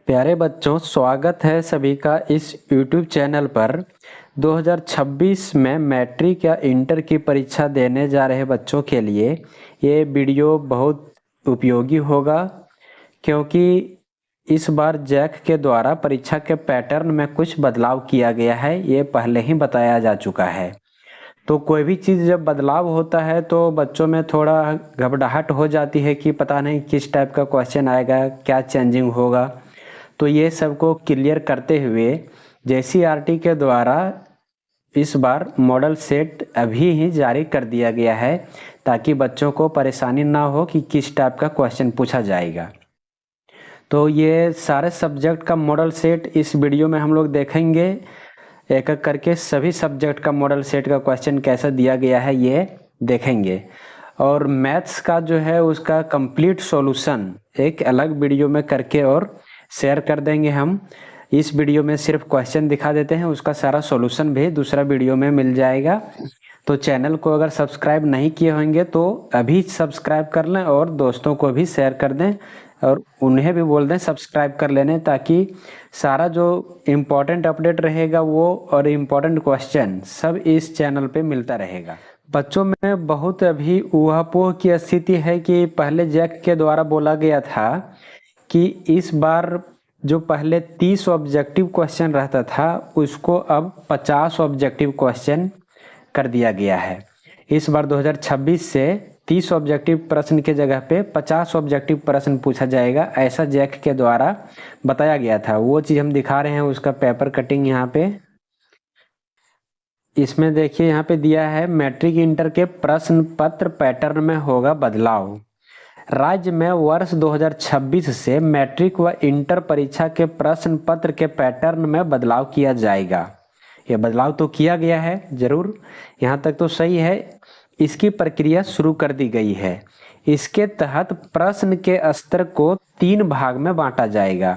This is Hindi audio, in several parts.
प्यारे बच्चों, स्वागत है सभी का इस YouTube चैनल पर। 2026 में मैट्रिक या इंटर की परीक्षा देने जा रहे बच्चों के लिए ये वीडियो बहुत उपयोगी होगा, क्योंकि इस बार जैक के द्वारा परीक्षा के पैटर्न में कुछ बदलाव किया गया है। ये पहले ही बताया जा चुका है। तो कोई भी चीज़ जब बदलाव होता है तो बच्चों में थोड़ा घबराहट हो जाती है कि पता नहीं किस टाइप का क्वेश्चन आएगा, क्या चेंजिंग होगा। तो ये सबको क्लियर करते हुए जेसीईआरटी के द्वारा इस बार मॉडल सेट अभी ही जारी कर दिया गया है, ताकि बच्चों को परेशानी ना हो कि किस टाइप का क्वेश्चन पूछा जाएगा। तो ये सारे सब्जेक्ट का मॉडल सेट इस वीडियो में हम लोग देखेंगे। एक एक करके सभी सब्जेक्ट का मॉडल सेट का क्वेश्चन कैसा दिया गया है ये देखेंगे। और मैथ्स का जो है उसका कंप्लीट सॉल्यूशन एक अलग वीडियो में करके और शेयर कर देंगे हम। इस वीडियो में सिर्फ क्वेश्चन दिखा देते हैं, उसका सारा सॉल्यूशन भी दूसरा वीडियो में मिल जाएगा। तो चैनल को अगर सब्सक्राइब नहीं किए होंगे तो अभी सब्सक्राइब कर लें और दोस्तों को भी शेयर कर दें और उन्हें भी बोल दें सब्सक्राइब कर लेने, ताकि सारा जो इम्पोर्टेंट अपडेट रहेगा वो और इम्पोर्टेंट क्वेश्चन सब इस चैनल पे मिलता रहेगा। बच्चों में बहुत अभी ऊहापोह की स्थिति है कि पहले जैक के द्वारा बोला गया था कि इस बार जो पहले 30 ऑब्जेक्टिव क्वेश्चन रहता था उसको अब 50 ऑब्जेक्टिव क्वेश्चन कर दिया गया है। इस बार 2026 से 30 ऑब्जेक्टिव प्रश्न के जगह पे 50 ऑब्जेक्टिव प्रश्न पूछा जाएगा, ऐसा जैक के द्वारा बताया गया था। वो चीज़ हम दिखा रहे हैं, उसका पेपर कटिंग यहाँ पे। इसमें देखिए यहाँ पे दिया है मैट्रिक इंटर के प्रश्न पत्र पैटर्न में होगा बदलाव। राज्य में वर्ष 2026 से मैट्रिक व इंटर परीक्षा के प्रश्न पत्र के पैटर्न में बदलाव किया जाएगा। यह बदलाव तो किया गया है जरूर, यहाँ तक तो सही है। इसकी प्रक्रिया शुरू कर दी गई है। इसके तहत प्रश्न के स्तर को 3 भाग में बांटा जाएगा।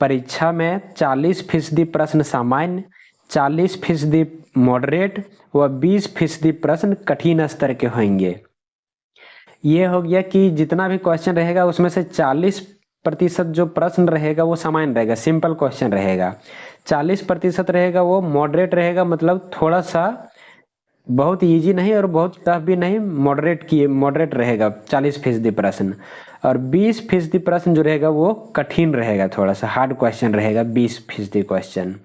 परीक्षा में 40% प्रश्न सामान्य, 40% मॉडरेट व 20% प्रश्न कठिन स्तर के होंगे। ये हो गया कि जितना भी क्वेश्चन रहेगा उसमें से 40% जो प्रश्न रहेगा वो सामान्य रहेगा, सिंपल क्वेश्चन रहेगा। 40% रहेगा वो मॉडरेट रहेगा, मतलब थोड़ा सा बहुत इजी नहीं और बहुत टफ भी नहीं, मॉडरेट रहेगा 40% प्रश्न। और 20% प्रश्न जो रहेगा वो कठिन रहेगा, थोड़ा सा हार्ड क्वेश्चन रहेगा 20% क्वेश्चन।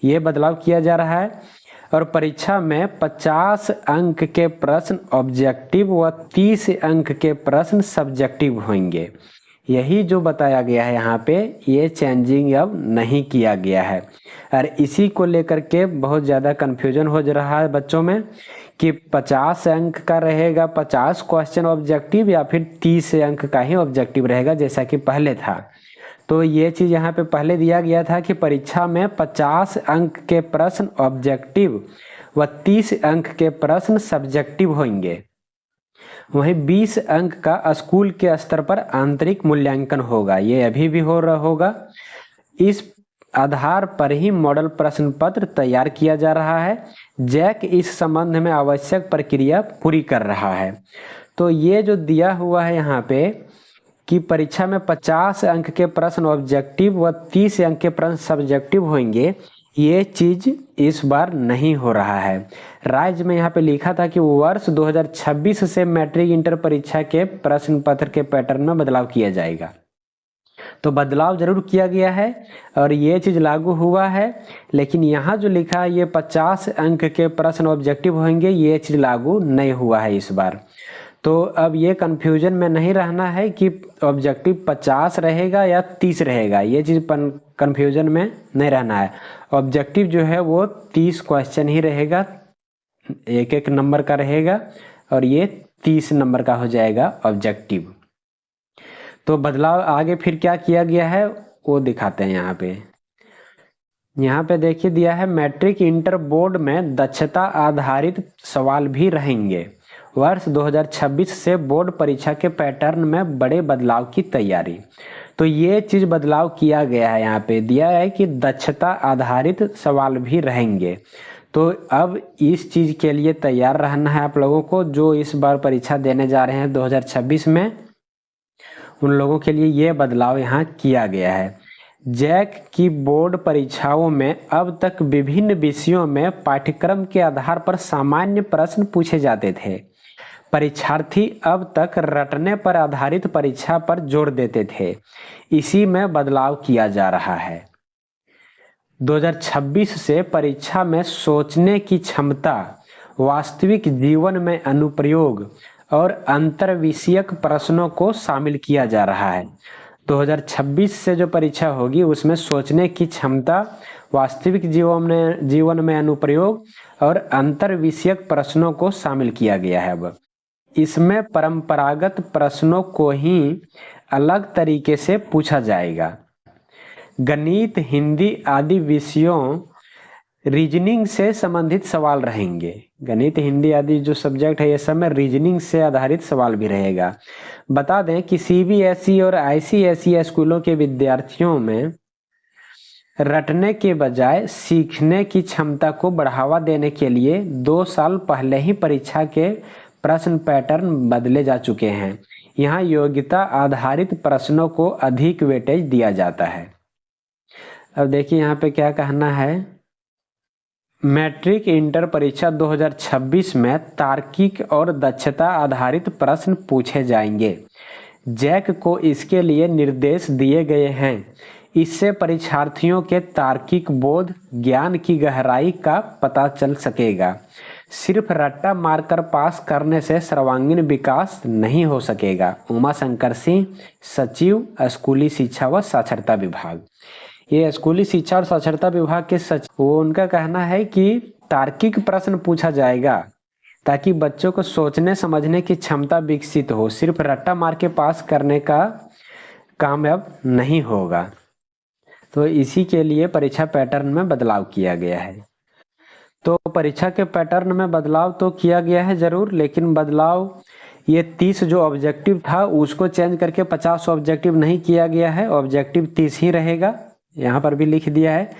ये बदलाव किया जा रहा है। और परीक्षा में 50 अंक के प्रश्न ऑब्जेक्टिव व 30 अंक के प्रश्न सब्जेक्टिव होंगे। यही जो बताया गया है यहाँ पे, ये चेंजिंग अब नहीं किया गया है। और इसी को लेकर के बहुत ज़्यादा कन्फ्यूजन हो जा रहा है बच्चों में कि 50 अंक का रहेगा 50 क्वेश्चन ऑब्जेक्टिव या फिर 30 अंक का ही ऑब्जेक्टिव रहेगा जैसा कि पहले था। तो ये चीज़ यहाँ पे पहले दिया गया था कि परीक्षा में 50 अंक के प्रश्न ऑब्जेक्टिव व 30 अंक के प्रश्न सब्जेक्टिव होंगे। वहीं 20 अंक का स्कूल के स्तर पर आंतरिक मूल्यांकन होगा। ये अभी भी हो रहा होगा। इस आधार पर ही मॉडल प्रश्न पत्र तैयार किया जा रहा है। जैक इस संबंध में आवश्यक प्रक्रिया पूरी कर रहा है। तो ये जो दिया हुआ है यहाँ पे कि परीक्षा में 50 अंक के प्रश्न ऑब्जेक्टिव व 30 अंक के प्रश्न सब्जेक्टिव होंगे, ये चीज इस बार नहीं हो रहा है। राज्य में यहाँ पे लिखा था कि वर्ष 2026 से मैट्रिक इंटर परीक्षा के प्रश्न पत्र के पैटर्न में बदलाव किया जाएगा। तो बदलाव जरूर किया गया है और ये चीज लागू हुआ है, लेकिन यहाँ जो लिखा है ये 50 अंक के प्रश्न ऑब्जेक्टिव होंगे, ये चीज लागू नहीं हुआ है इस बार। तो अब ये कन्फ्यूजन में नहीं रहना है कि ऑब्जेक्टिव 50 रहेगा या 30 रहेगा, ये चीज़ कन्फ्यूजन में नहीं रहना है। ऑब्जेक्टिव जो है वो 30 क्वेश्चन ही रहेगा, एक एक नंबर का रहेगा और ये 30 नंबर का हो जाएगा ऑब्जेक्टिव। तो बदलाव आगे फिर क्या किया गया है वो दिखाते हैं यहाँ पे। यहाँ पे देखिए दिया है मैट्रिक इंटर बोर्ड में दक्षता आधारित सवाल भी रहेंगे। वर्ष 2026 से बोर्ड परीक्षा के पैटर्न में बड़े बदलाव की तैयारी। तो ये चीज बदलाव किया गया है, यहाँ पे दिया है कि दक्षता आधारित सवाल भी रहेंगे। तो अब इस चीज के लिए तैयार रहना है आप लोगों को, जो इस बार परीक्षा देने जा रहे हैं 2026 में, उन लोगों के लिए ये बदलाव यहाँ किया गया है। जैक की बोर्ड परीक्षाओं में अब तक विभिन्न विषयों में पाठ्यक्रम के आधार पर सामान्य प्रश्न पूछे जाते थे। परीक्षार्थी अब तक रटने पर आधारित परीक्षा पर जोर देते थे। इसी में बदलाव किया जा रहा है। 2026 से परीक्षा में सोचने की क्षमता, वास्तविक जीवन में अनुप्रयोग और अंतर्विषयक प्रश्नों को शामिल किया जा रहा है। 2026 से जो परीक्षा होगी उसमें सोचने की क्षमता, वास्तविक जीवन में अनुप्रयोग और अंतर्विषयक प्रश्नों को शामिल किया गया है। अब इसमें परंपरागत प्रश्नों को ही अलग तरीके से पूछा जाएगा। गणित, हिंदी आदि विषयों रीजनिंग से संबंधित सवाल रहेंगे। गणित, हिंदी आदि जो सब्जेक्ट है ये सब में रीजनिंग से आधारित सवाल भी रहेगा। बता दें कि सीबीएसई और आईसीएसई स्कूलों के विद्यार्थियों में रटने के बजाय सीखने की क्षमता को बढ़ावा देने के लिए 2 साल पहले ही परीक्षा के प्रश्न पैटर्न बदले जा चुके हैं। यहाँ योग्यता आधारित प्रश्नों को अधिक वेटेज दिया जाता है। अब देखिए यहाँ पे क्या कहना है। मैट्रिक इंटर परीक्षा 2026 में तार्किक और दक्षता आधारित प्रश्न पूछे जाएंगे। जैक को इसके लिए निर्देश दिए गए हैं। इससे परीक्षार्थियों के तार्किक बोध, ज्ञान की गहराई का पता चल सकेगा। सिर्फ रट्टा मारकर पास करने से सर्वांगीण विकास नहीं हो सकेगा। उमा शंकर सिंह, सचिव स्कूली शिक्षा व साक्षरता विभाग। ये स्कूली शिक्षा और साक्षरता विभाग के सचिव, वो उनका कहना है कि तार्किक प्रश्न पूछा जाएगा ताकि बच्चों को सोचने समझने की क्षमता विकसित हो। सिर्फ रट्टा मार के पास करने का काम अब नहीं होगा। तो इसी के लिए परीक्षा पैटर्न में बदलाव किया गया है। तो परीक्षा के पैटर्न में बदलाव तो किया गया है जरूर, लेकिन बदलाव ये 30 जो ऑब्जेक्टिव था उसको चेंज करके 50 ऑब्जेक्टिव नहीं किया गया है। ऑब्जेक्टिव 30 ही रहेगा। यहाँ पर भी लिख दिया है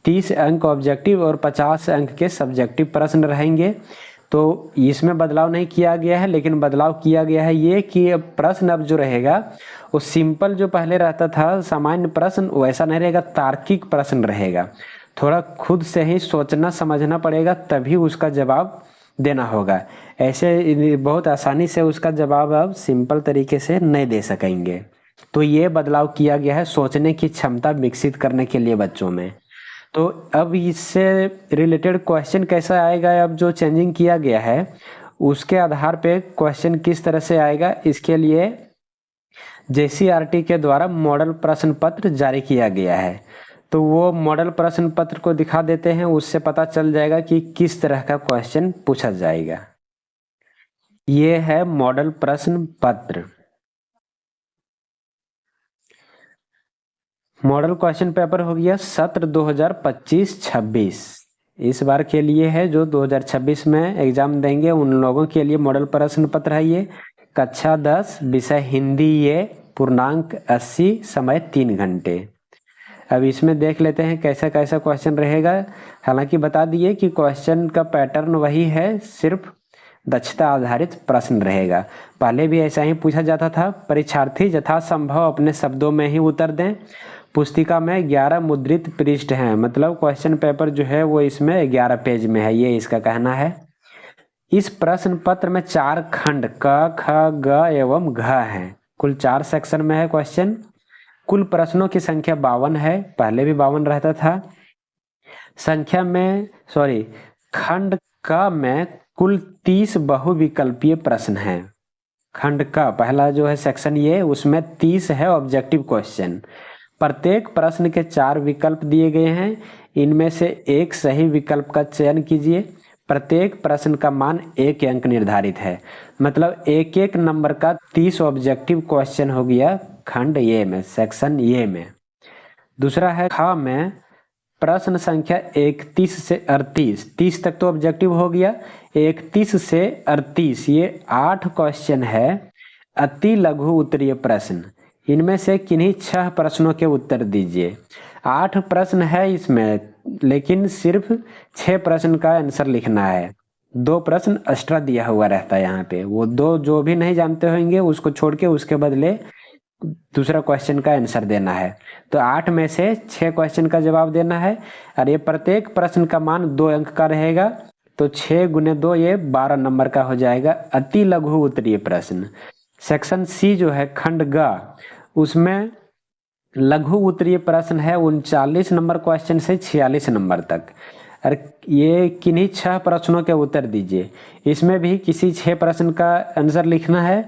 30 अंक ऑब्जेक्टिव और 50 अंक के सब्जेक्टिव प्रश्न रहेंगे। तो इसमें बदलाव नहीं किया गया है, लेकिन बदलाव किया गया है ये कि प्रश्न अब जो रहेगा वो सिंपल जो पहले रहता था सामान्य प्रश्न वैसा नहीं रहेगा, तार्किक प्रश्न रहेगा। थोड़ा खुद से ही सोचना समझना पड़ेगा तभी उसका जवाब देना होगा। ऐसे बहुत आसानी से उसका जवाब अब सिंपल तरीके से नहीं दे सकेंगे। तो ये बदलाव किया गया है सोचने की क्षमता विकसित करने के लिए बच्चों में। तो अब इससे रिलेटेड क्वेश्चन कैसा आएगा, अब जो चेंजिंग किया गया है उसके आधार पे क्वेश्चन किस तरह से आएगा, इसके लिए जेसीईआरटी के द्वारा मॉडल प्रश्न पत्र जारी किया गया है। तो वो मॉडल प्रश्न पत्र को दिखा देते हैं, उससे पता चल जाएगा कि किस तरह का क्वेश्चन पूछा जाएगा। ये है मॉडल प्रश्न पत्र। मॉडल क्वेश्चन पेपर हो गया सत्र 2025-26। इस बार के लिए है जो 2026 में एग्जाम देंगे उन लोगों के लिए मॉडल प्रश्न पत्र है ये। कक्षा 10, विषय हिंदी, ये पूर्णांक 80, समय 3 घंटे। अब इसमें देख लेते हैं कैसा कैसा क्वेश्चन रहेगा। हालांकि बता दिए कि क्वेश्चन का पैटर्न वही है, सिर्फ दक्षता आधारित प्रश्न रहेगा। पहले भी ऐसा ही पूछा जाता था। परीक्षार्थी यथासंभव अपने शब्दों में ही उत्तर दें। पुस्तिका में 11 मुद्रित पृष्ठ हैं, मतलब क्वेश्चन पेपर जो है वो इसमें 11 पेज में है, ये इसका कहना है। इस प्रश्न पत्र में 4 खंड क, ख, ग एवं घ हैं। कुल 4 सेक्शन में है क्वेश्चन। कुल प्रश्नों की संख्या 52 है, पहले भी 52 रहता था। खंड क में कुल 30 बहुविकल्पीय प्रश्न हैं। खंड का पहला जो है सेक्शन ये, उसमें 30 है ऑब्जेक्टिव क्वेश्चन। प्रत्येक प्रश्न के 4 विकल्प दिए गए हैं। इनमें से एक सही विकल्प का चयन कीजिए। प्रत्येक प्रश्न का मान 1 अंक निर्धारित है, मतलब एक एक नंबर का 30 ऑब्जेक्टिव क्वेश्चन हो गया खंड ये में, सेक्शन ये में। दूसरा है ख में प्रश्न संख्या 31 से 38, 30 तक तो ऑब्जेक्टिव हो गया। 31 से 38 ये 8 क्वेश्चन है अति लघु उत्तरीय प्रश्न। इनमें से किन्हीं 6 प्रश्नों के उत्तर दीजिए। 8 प्रश्न है इसमें, लेकिन सिर्फ 6 प्रश्न का आंसर लिखना है। 2 प्रश्न एक्स्ट्रा दिया हुआ रहता है यहाँ पे, वो 2 जो भी नहीं जानते होंगे उसको छोड़ के उसके बदले दूसरा क्वेश्चन का आंसर देना है। तो 8 में से 6 क्वेश्चन का जवाब देना है और ये प्रत्येक प्रश्न का मान 2 अंक का रहेगा। तो 6 गुने 2 ये 12 नंबर का हो जाएगा अति लघु उत्तरीय प्रश्न। सेक्शन सी जो है खंड ग, उसमें लघु उत्तरीय प्रश्न है 39 नंबर क्वेश्चन से 46 नंबर तक। और ये किन्हीं 6 प्रश्नों के उत्तर दीजिए। इसमें भी किसी 6 प्रश्न का आंसर लिखना है।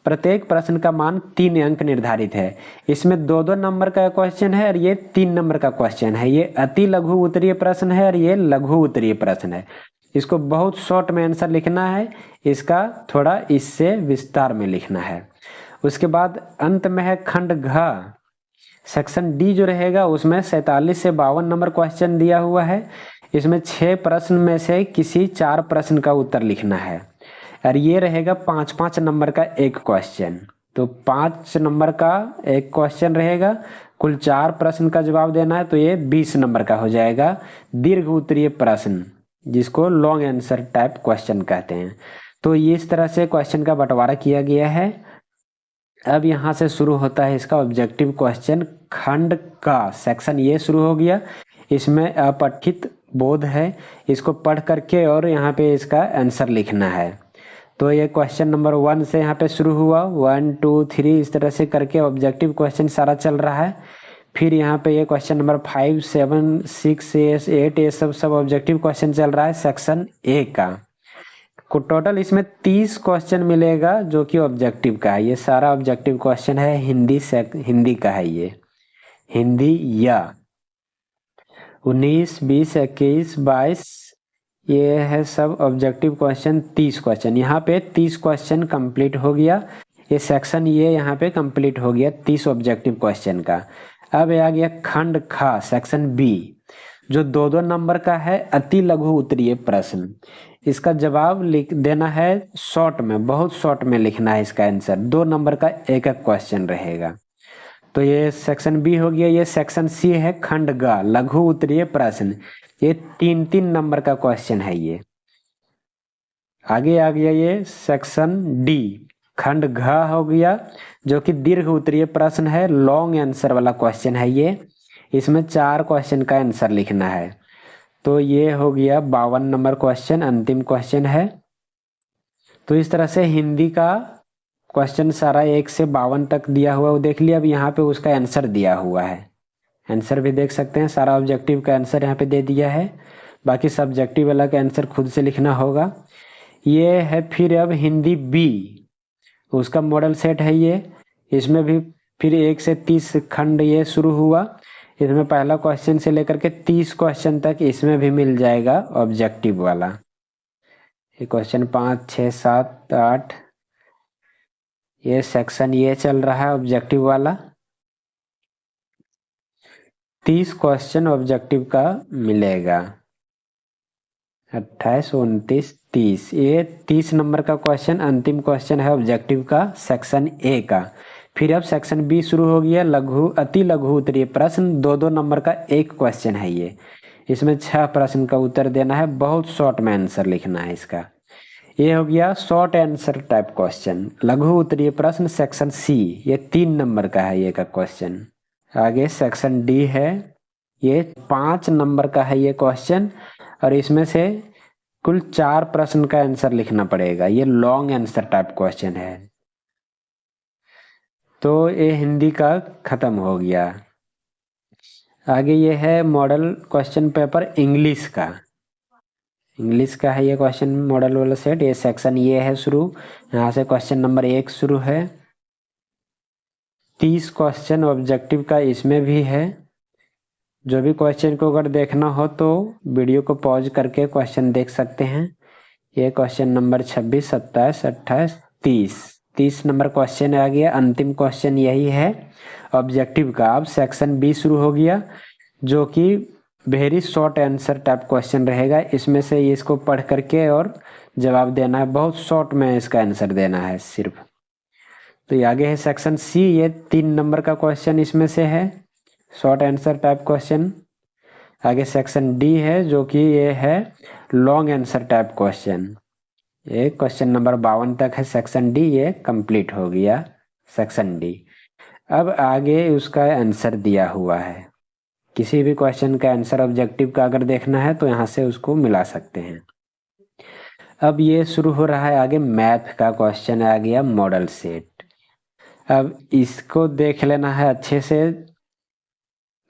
प्रत्येक प्रश्न का मान 3 अंक निर्धारित है। इसमें 2-2 नंबर का क्वेश्चन है और ये 3 नंबर का क्वेश्चन है। ये अति लघु उत्तरीय प्रश्न है और ये लघु उत्तरीय प्रश्न है। इसको बहुत शॉर्ट में आंसर लिखना है, इसका थोड़ा इससे विस्तार में लिखना है। उसके बाद अंत में है खंड घ, सेक्शन डी जो रहेगा उसमें 47 से 52 नंबर क्वेश्चन दिया हुआ है। इसमें 6 प्रश्न में से किसी 4 प्रश्न का उत्तर लिखना है और ये रहेगा 5-5 नंबर का एक क्वेश्चन। तो 5 नंबर का एक क्वेश्चन रहेगा, कुल 4 प्रश्न का जवाब देना है, तो ये 20 नंबर का हो जाएगा दीर्घ उत्तरीय प्रश्न, जिसको लॉन्ग आंसर टाइप क्वेश्चन कहते हैं। तो ये इस तरह से क्वेश्चन का बंटवारा किया गया है। अब यहाँ से शुरू होता है इसका ऑब्जेक्टिव क्वेश्चन। खंड का सेक्शन ये शुरू हो गया। इसमें अपठित बोध है, इसको पढ़ करके और यहाँ पे इसका आंसर लिखना है। तो ये क्वेश्चन नंबर 1 से यहाँ पे शुरू हुआ, 1 2 3 इस तरह से करके ऑब्जेक्टिव क्वेश्चन सारा चल रहा है। फिर यहाँ पे ये क्वेश्चन नंबर 5 7 6 8 ये सब ऑब्जेक्टिव क्वेश्चन चल रहा है सेक्शन ए का। को टोटल इसमें 30 क्वेश्चन मिलेगा जो कि ऑब्जेक्टिव का है। ये सारा ऑब्जेक्टिव क्वेश्चन है हिंदी का है। ये हिंदी या 19 20 21 22 ये है सब ऑब्जेक्टिव क्वेश्चन। 30 क्वेश्चन, यहाँ पे 30 क्वेश्चन कंप्लीट हो गया। ये सेक्शन ये यहाँ पे कंप्लीट हो गया 30 ऑब्जेक्टिव क्वेश्चन का। अब आ गया खंड ख सेक्शन बी, जो 2-2 नंबर का है अति लघु उत्तरीय प्रश्न। इसका जवाब लिख देना है शॉर्ट में, बहुत शॉर्ट में लिखना है इसका आंसर। 2 नंबर का एक एक क्वेश्चन रहेगा। तो ये सेक्शन बी हो गया। ये सेक्शन सी है खंड ग लघु उत्तरीय प्रश्न, ये 3-3 नंबर का क्वेश्चन है। ये आगे आ गया ये सेक्शन डी खंड घ हो गया, जो कि दीर्घ उत्तरीय प्रश्न है, लॉन्ग आंसर वाला क्वेश्चन है। ये इसमें 4 क्वेश्चन का आंसर लिखना है। तो ये हो गया 52 नंबर क्वेश्चन, अंतिम क्वेश्चन है। तो इस तरह से हिंदी का क्वेश्चन सारा 1 से 52 तक दिया हुआ वो देख लिया। अब यहाँ पे उसका आंसर दिया हुआ है, आंसर भी देख सकते हैं। सारा ऑब्जेक्टिव का आंसर यहाँ पे दे दिया है, बाकी सब्जेक्टिव वाला का आंसर खुद से लिखना होगा। ये है फिर अब हिंदी बी, उसका मॉडल सेट है ये। इसमें भी फिर 1 से 30 खंड ये शुरू हुआ। इसमें पहला क्वेश्चन से लेकर के 30 क्वेश्चन तक इसमें भी मिल जाएगा ऑब्जेक्टिव वाला। ये क्वेश्चन 5 6 7 8 ये सेक्शन ये चल रहा है ऑब्जेक्टिव वाला। 30 क्वेश्चन ऑब्जेक्टिव का मिलेगा, 28 29 30। ये 30 नंबर का क्वेश्चन अंतिम क्वेश्चन है ऑब्जेक्टिव का सेक्शन ए का। फिर अब सेक्शन बी शुरू हो गया, लघु अति लघु उत्तरीय प्रश्न, 2-2 नंबर का एक क्वेश्चन है ये। इसमें 6 प्रश्न का उत्तर देना है, बहुत शॉर्ट में आंसर लिखना है इसका। ये हो गया शॉर्ट आंसर टाइप क्वेश्चन, लघु उत्तरीय प्रश्न सेक्शन सी, ये 3 नंबर का है ये का क्वेश्चन। आगे सेक्शन डी है, ये 5 नंबर का है ये क्वेश्चन और इसमें से कुल 4 प्रश्न का आंसर लिखना पड़ेगा। ये लॉन्ग आंसर टाइप क्वेश्चन है। तो ये हिंदी का खत्म हो गया। आगे ये है मॉडल क्वेश्चन पेपर इंग्लिश का। इंग्लिश का है ये क्वेश्चन मॉडल वाला सेट। ये सेक्शन ये है शुरू, यहाँ से क्वेश्चन नंबर 1 शुरू है। 30 क्वेश्चन ऑब्जेक्टिव का इसमें भी है। जो भी क्वेश्चन को अगर देखना हो तो वीडियो को पॉज करके क्वेश्चन देख सकते हैं। ये क्वेश्चन नंबर 26 27 28 30 नंबर क्वेश्चन आ गया। अंतिम क्वेश्चन यही है ऑब्जेक्टिव का। अब सेक्शन बी शुरू हो गया, जो कि very short answer type question रहेगा। इसमें से इसको पढ़ करके और जवाब देना है, बहुत शॉर्ट में इसका आंसर देना है सिर्फ। तो ये आगे है सेक्शन सी, ये 3 नंबर का क्वेश्चन इसमें से है, शॉर्ट आंसर टाइप क्वेश्चन। आगे सेक्शन डी है, जो कि ये है लॉन्ग आंसर टाइप क्वेश्चन। ये क्वेश्चन नंबर 52 तक है सेक्शन डी, ये कंप्लीट हो गया सेक्शन डी। अब आगे उसका आंसर दिया हुआ है। किसी भी क्वेश्चन का आंसर ऑब्जेक्टिव का अगर देखना है तो यहाँ से उसको मिला सकते हैं। अब ये शुरू हो रहा है आगे मैथ का क्वेश्चन आ गया मॉडल सेट। अब इसको देख लेना है अच्छे से,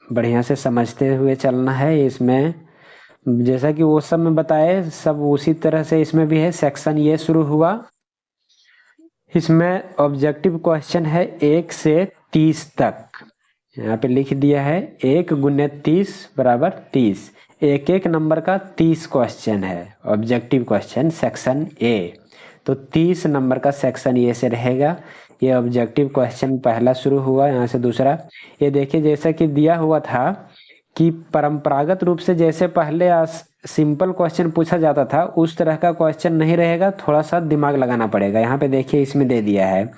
बढ़िया से समझते हुए चलना है। इसमें जैसा कि वो सब में बताए सब उसी तरह से इसमें भी है। सेक्शन ये शुरू हुआ, इसमें ऑब्जेक्टिव क्वेश्चन है 1 से 30 तक। यहाँ पे लिख दिया है 1 गुने 30 बराबर 30। एक एक नंबर का 30 क्वेश्चन है ऑब्जेक्टिव क्वेश्चन सेक्शन ए। तो 30 नंबर का सेक्शन ए से रहेगा। ये ऑब्जेक्टिव क्वेश्चन पहला शुरू हुआ। यहाँ से दूसरा, ये देखिए जैसा कि दिया हुआ था कि परंपरागत रूप से जैसे पहले सिंपल क्वेश्चन पूछा जाता था उस तरह का क्वेश्चन नहीं रहेगा, थोड़ा सा दिमाग लगाना पड़ेगा। यहाँ पे देखिए इसमें दे दिया है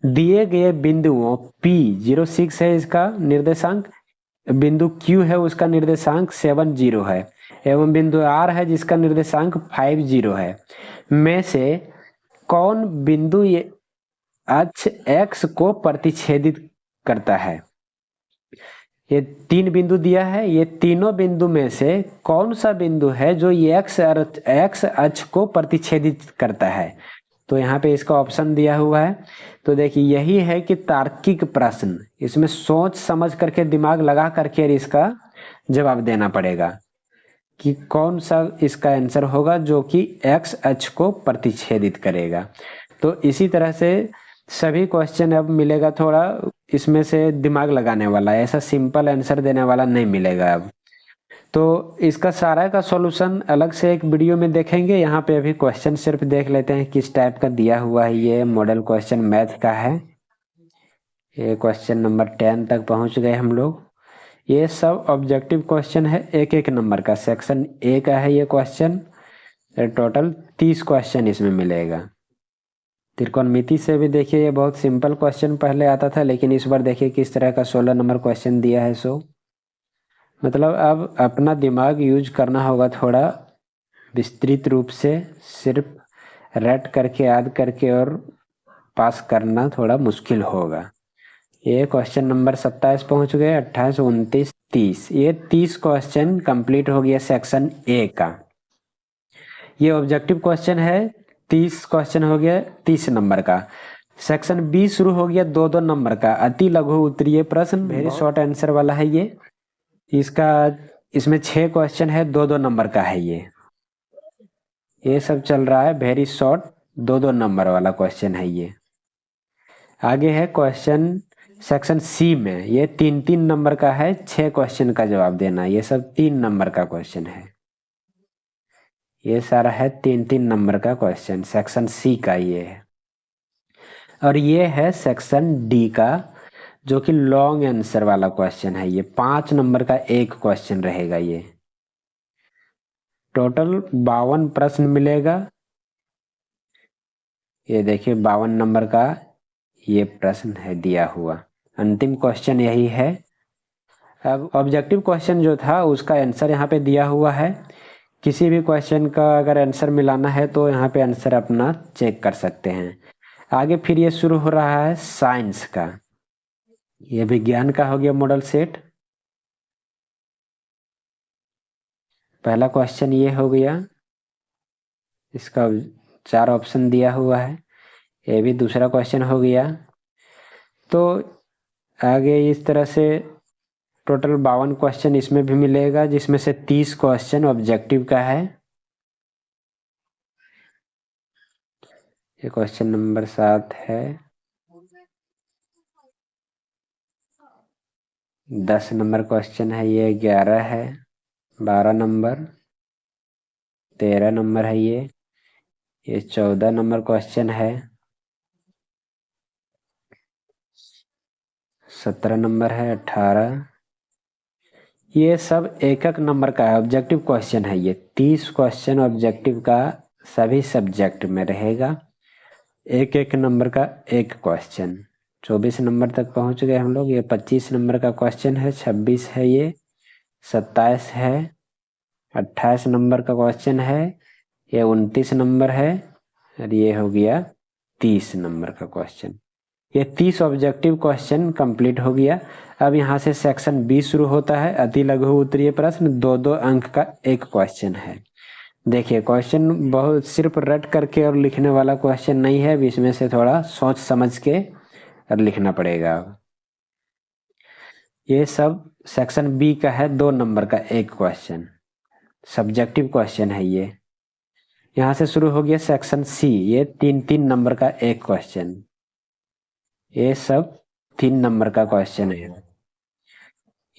दिए गए बिंदुओं P06 है इसका निर्देशांक, बिंदु Q है उसका निर्देशांक 70 है, एवं बिंदु R है जिसका निर्देशांक 50 है, में से कौन बिंदु अक्ष X को प्रतिच्छेदित करता है। ये 3 बिंदु दिया है, ये तीनों बिंदु में से कौन सा बिंदु है जो ये एक्स अक्ष को प्रतिच्छेदित करता है। तो यहाँ पे इसका ऑप्शन दिया हुआ है। तो देखिए यही है कि तार्किक प्रश्न, इसमें सोच समझ करके दिमाग लगा करके इसका जवाब देना पड़ेगा कि कौन सा इसका आंसर होगा जो कि एक्स अक्ष को प्रतिच्छेदित करेगा। तो इसी तरह से सभी क्वेश्चन अब मिलेगा, थोड़ा इसमें से दिमाग लगाने वाला, ऐसा सिंपल आंसर देने वाला नहीं मिलेगा अब। तो इसका सारा का सॉल्यूशन अलग से एक वीडियो में देखेंगे। यहाँ पे अभी क्वेश्चन सिर्फ देख लेते हैं किस टाइप का दिया हुआ है। ये मॉडल क्वेश्चन मैथ का है। ये क्वेश्चन नंबर 10 तक पहुंच गए हम लोग। ये सब ऑब्जेक्टिव क्वेश्चन है, एक एक नंबर का। सेक्शन ए का है ये क्वेश्चन। टोटल 30 क्वेश्चन इसमें मिलेगा। त्रिकोणमिति से भी देखिए ये बहुत सिंपल क्वेश्चन पहले आता था, लेकिन इस बार देखिए किस तरह का 16 नंबर क्वेश्चन दिया है। सो मतलब अब अपना दिमाग यूज करना होगा थोड़ा विस्तृत रूप से, सिर्फ रट करके याद करके और पास करना थोड़ा मुश्किल होगा। ये क्वेश्चन नंबर 27 पहुंच गए, 28, 29, 30। ये 30 क्वेश्चन कंप्लीट हो गया सेक्शन ए का। ये ऑब्जेक्टिव क्वेश्चन है, 30 क्वेश्चन हो गया 30 नंबर का। सेक्शन बी शुरू हो गया 2-2 नंबर का, अति लघु उत्तरीय प्रश्न, वेरी शॉर्ट आंसर वाला है ये। इसमें 6 क्वेश्चन है, 2-2 नंबर का है ये सब चल रहा है। वेरी शॉर्ट 2-2 नंबर वाला क्वेश्चन है ये। आगे है क्वेश्चन सेक्शन सी में, ये 3-3 नंबर का है, 6 क्वेश्चन का जवाब देना। ये सब 3 नंबर का क्वेश्चन है। ये सारा है 3-3 नंबर का क्वेश्चन, सेक्शन सी का ये है। और ये है सेक्शन डी का, जो कि लॉन्ग आंसर वाला क्वेश्चन है। ये 5 नंबर का एक क्वेश्चन रहेगा। ये टोटल 52 प्रश्न मिलेगा। ये देखिए 52 नंबर का ये प्रश्न है दिया हुआ। अंतिम क्वेश्चन यही है। अब ऑब्जेक्टिव क्वेश्चन जो था उसका आंसर यहाँ पे दिया हुआ है। किसी भी क्वेश्चन का अगर आंसर मिलाना है तो यहाँ पे आंसर अपना चेक कर सकते हैं। आगे फिर ये शुरू हो रहा है साइंस का। ये विज्ञान का हो गया मॉडल सेट। पहला क्वेश्चन ये हो गया, इसका 4 ऑप्शन दिया हुआ है। ये भी दूसरा क्वेश्चन हो गया। तो आगे इस तरह से टोटल 52 क्वेश्चन इसमें भी मिलेगा, जिसमें से 30 क्वेश्चन ऑब्जेक्टिव का है। ये क्वेश्चन नंबर 7 है। 10 नंबर क्वेश्चन है ये, 11 है, 12 नंबर, 13 नंबर है ये 14 नंबर क्वेश्चन है, 17 नंबर है, 18। ये सब एक एक नंबर का है, ऑब्जेक्टिव क्वेश्चन है ये। 30 क्वेश्चन ऑब्जेक्टिव का सभी सब्जेक्ट में रहेगा, एक एक नंबर का एक क्वेश्चन। 24 नंबर तक पहुंच गए हम लोग। ये 25 नंबर का क्वेश्चन है, 26 है ये, 27 है, 28 नंबर का क्वेश्चन है, ये 29 नंबर है, और ये हो गया 30 नंबर का क्वेश्चन। ये 30 ऑब्जेक्टिव क्वेश्चन कंप्लीट हो गया। अब यहाँ से सेक्शन बी शुरू होता है, अति लघु उत्तरीय प्रश्न, 2-2 अंक का एक क्वेश्चन है। देखिए क्वेश्चन बहुत सिर्फ रट करके और लिखने वाला क्वेश्चन नहीं है, अब इसमें से थोड़ा सोच समझ के और लिखना पड़ेगा। ये सब सेक्शन बी का है, 2 नंबर का एक क्वेश्चन, सब्जेक्टिव क्वेश्चन है ये। यहाँ से शुरू हो गया सेक्शन सी, ये 3-3 नंबर का एक क्वेश्चन, ये सब 3 नंबर का क्वेश्चन है।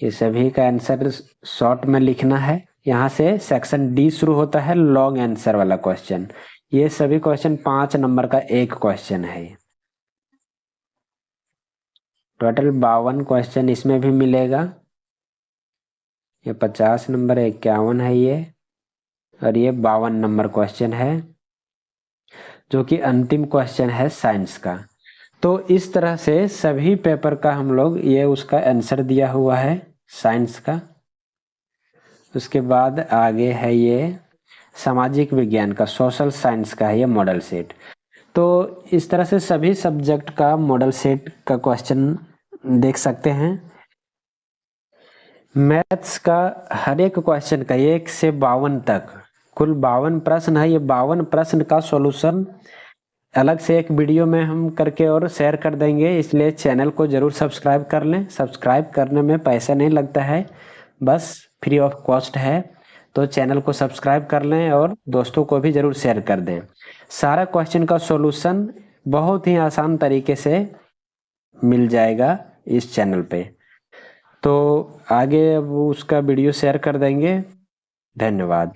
ये सभी का आंसर शॉर्ट में लिखना है। यहाँ से सेक्शन डी शुरू होता है, लॉन्ग आंसर वाला क्वेश्चन। ये सभी क्वेश्चन 5 नंबर का एक क्वेश्चन है। टोटल 52 क्वेश्चन इसमें भी मिलेगा। ये 50 नंबर 51 है ये, और ये 52 नंबर क्वेश्चन है, जो कि अंतिम क्वेश्चन है साइंस का। तो इस तरह से सभी पेपर का हम लोग ये उसका आंसर दिया हुआ है साइंस का। उसके बाद आगे है ये सामाजिक विज्ञान का, सोशल साइंस का है ये मॉडल सेट। तो इस तरह से सभी सब्जेक्ट का मॉडल सेट का क्वेश्चन देख सकते हैं। मैथ्स का हर एक क्वेश्चन का 1 से 52 तक कुल 52 प्रश्न है। ये 52 प्रश्न का सॉल्यूशन अलग से एक वीडियो में हम करके और शेयर कर देंगे, इसलिए चैनल को जरूर सब्सक्राइब कर लें। सब्सक्राइब करने में पैसा नहीं लगता है, बस फ्री ऑफ कॉस्ट है। तो चैनल को सब्सक्राइब कर लें और दोस्तों को भी जरूर शेयर कर दें। सारा क्वेश्चन का सॉल्यूशन बहुत ही आसान तरीके से मिल जाएगा इस चैनल पे। तो आगे अब उसका वीडियो शेयर कर देंगे। धन्यवाद।